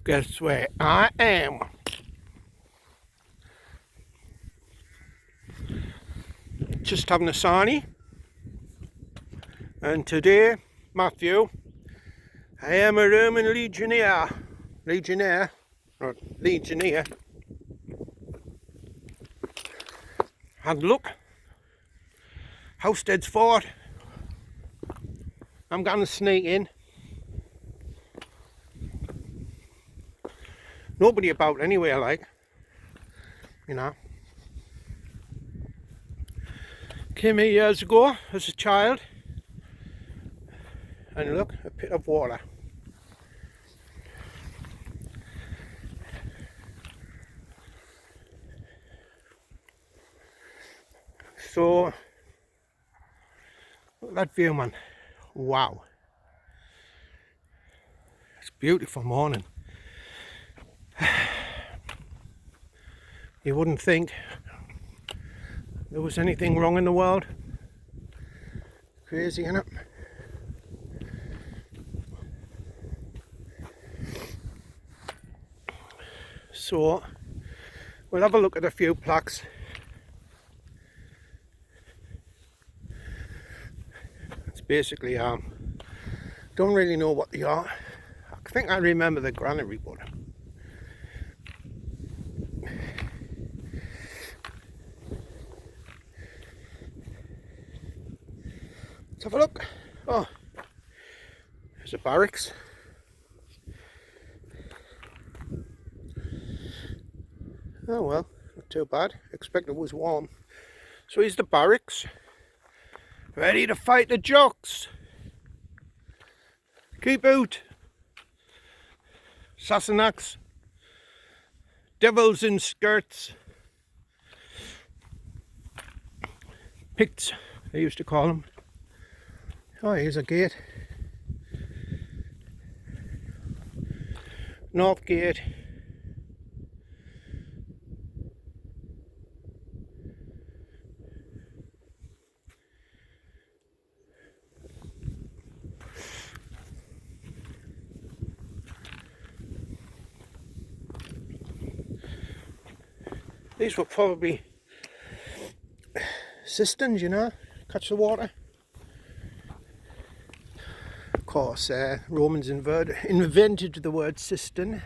Guess where I am? Just having a sarnie. And today, Matthew, I am a Roman legionnaire. Not legionnaire. And look, Housted's fort. I'm gonna sneak in. Nobody about anywhere, like, you know. Came here years ago as a child, and look, a pit of water. So, look at that view, man. Wow. It's a beautiful morning. You wouldn't think there was anything wrong in the world. Crazy, innit? So, we'll have a look at a few plaques. It's basically, don't really know what they are. I think I remember the granary, but let's have a look. Oh, there's a barracks. Oh well, not too bad. Expect it was warm. So here's the barracks. Ready to fight the jocks. Keep out. Sassenachs. Devils in skirts. Picts, they used to call them. Oh, here's a gate. North Gate. These were probably cisterns, you know, catch the water. Of course, Romans invented the word cistern.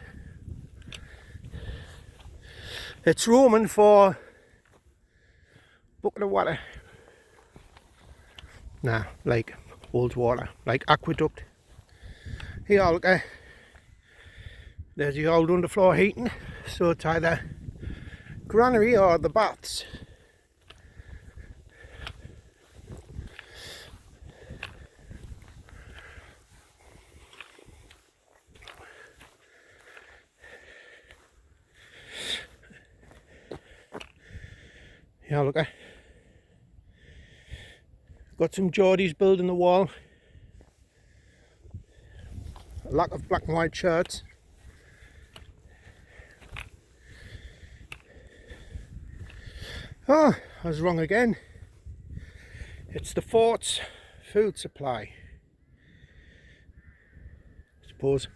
It's Roman for bucket of water. Nah, like old water, like aqueduct. Here, look, there's the old underfloor heating, so it's either granary or the baths. Yeah, look, got some Geordies building the wall. A lack of black and white shirts. Oh, I was wrong again. It's the fort's food supply. I suppose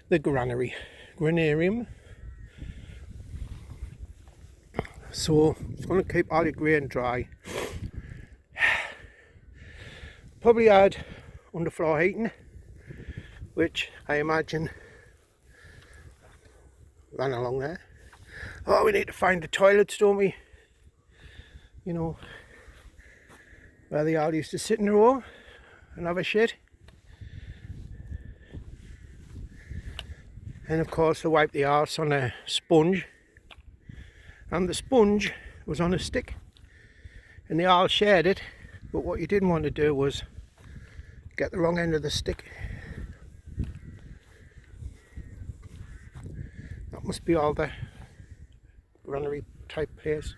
the granarium. So it's going to keep all your grain dry. Probably add underfloor heating, which I imagine ran along there. Oh, we need to find the toilets, don't we? You know, where they all used to sit in a row and have a shit. And of course they wipe the arse on a sponge, and the sponge was on a stick, and they all shared it. But what you didn't want to do was get the wrong end of the stick. That must be all the granary type place.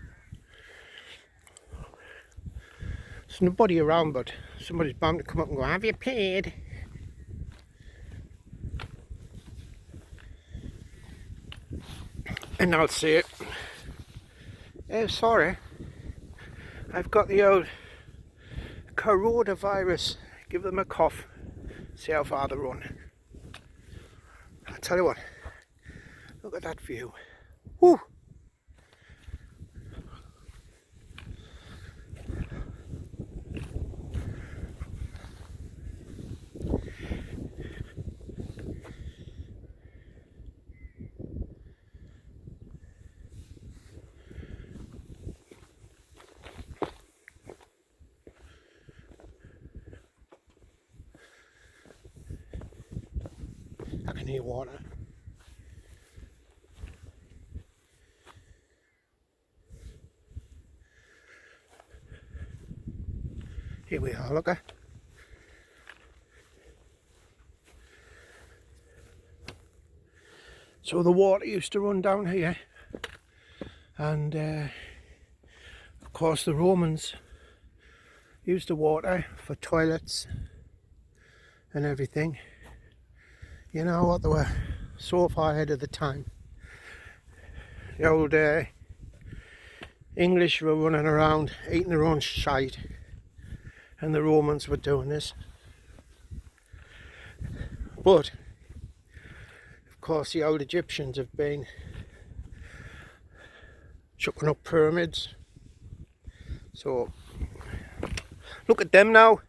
There's nobody around, but somebody's bound to come up and go, "Have you paid?" And I'll say, "Oh, sorry, I've got the old coronavirus. Give them a cough, see how far they run." I tell you what, Look at that view. Woo! I can hear water. Here we are, look at. So the water used to run down here, and of course the Romans used the water for toilets and everything. You know what, they were so far ahead of the time. The old English were running around eating their own shite, and the Romans were doing this. But of course the old Egyptians have been chucking up pyramids. So look at them now,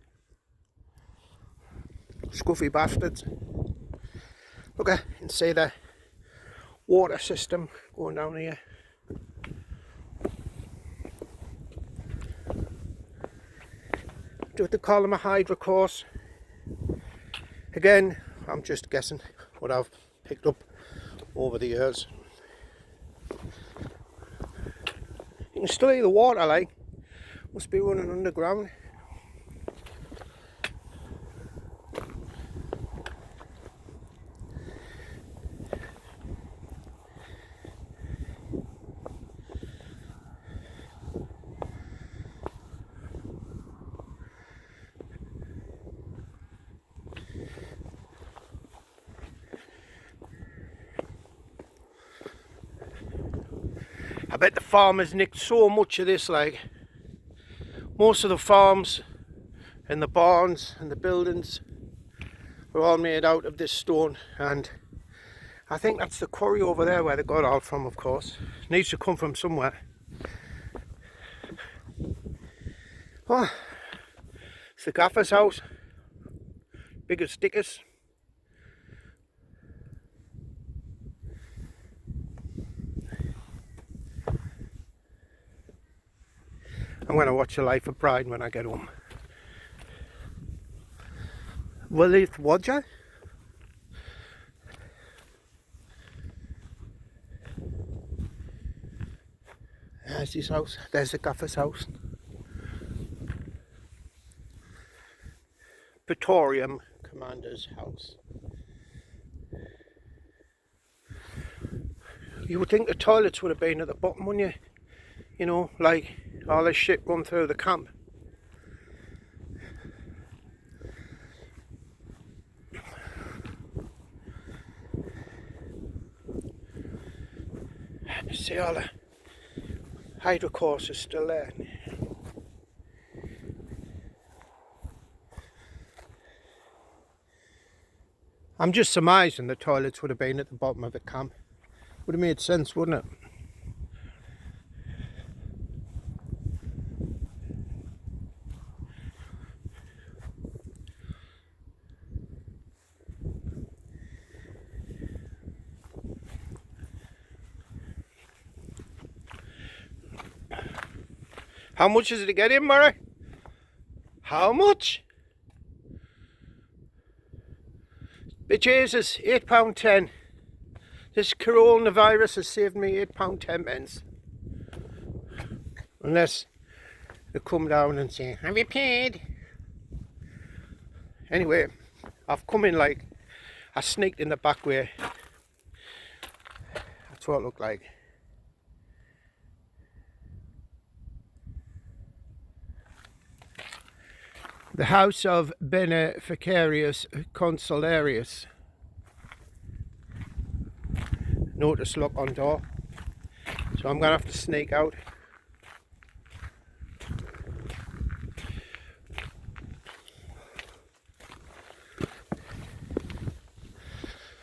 scuffy bastards. Look at, you can see the water system going down here. Do they call them a hydro course? Again, I'm just guessing what I've picked up over the years. You can still hear the water, like, must be running underground. I bet the farmers nicked so much of this, like, most of the farms and the barns and the buildings were all made out of this stone, and I think that's the quarry over there where they got it all from, of course. It needs to come from somewhere. Oh, it's the gaffer's house, big as stickers. I'm going to watch The Life of Brian when I get home. Will it watch it? There's his house. There's the gaffer's house. Praetorium Commander's house. You would think the toilets would have been at the bottom, wouldn't you? You know, like all this shit run through the camp. You see all the hydro courses still there. I'm just surmising the toilets would have been at the bottom of the camp. Would have made sense, wouldn't it? How much is it to get in, Murray? How much? But Jesus, £8.10. This coronavirus has saved me £8.10. Unless they come down and say, have you paid? Anyway, I've come in like, I sneaked in the back way. That's what it looked like. The house of Beneficarius Consularius. Notice lock on door. So I'm going to have to sneak out.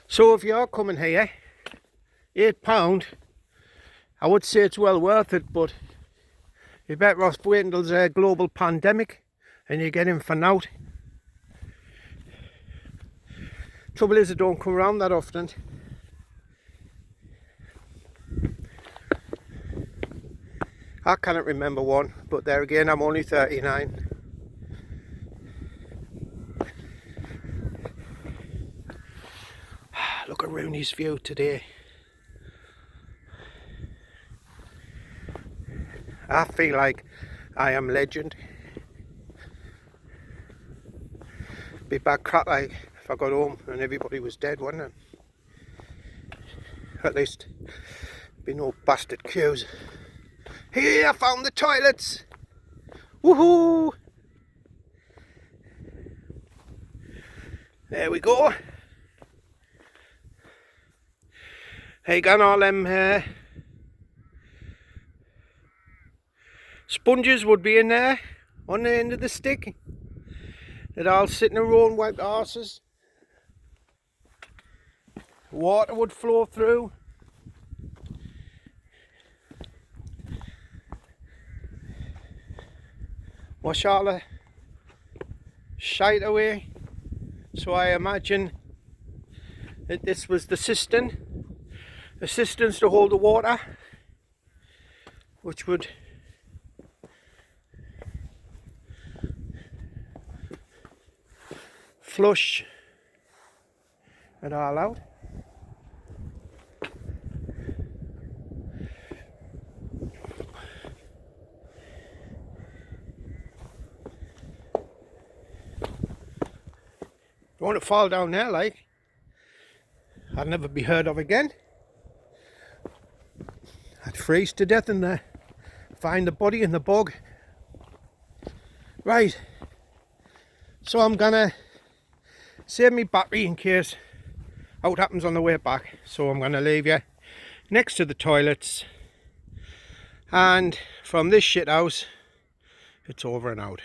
So if you're coming here, £8. I would say it's well worth it, but you're better off waiting until there's a global pandemic and you get him for nought. Trouble is, it don't come around that often. I cannot remember one, but there again, I'm only 39. Look at Rooney's view today. I feel like I am legend. Be bad crap like if I got home and everybody was dead, wouldn't it? At least be no bastard queues. Here, I found the toilets. Woohoo! There we go. Hey, got all them sponges would be in there on the end of the stick. They'd all sit in a row and wipe the arses. Water would flow through. Wash all the shite away. So I imagine that this was the cistern. The cisterns to hold the water, which would flush it all out. Don't want to fall down there, like I'd never be heard of again. I'd freeze to death in there, find the body in the bog. Right, so I'm gonna save me battery in case out happens on the way back. So I'm gonna leave you next to the toilets, and from this shit house, it's over and out.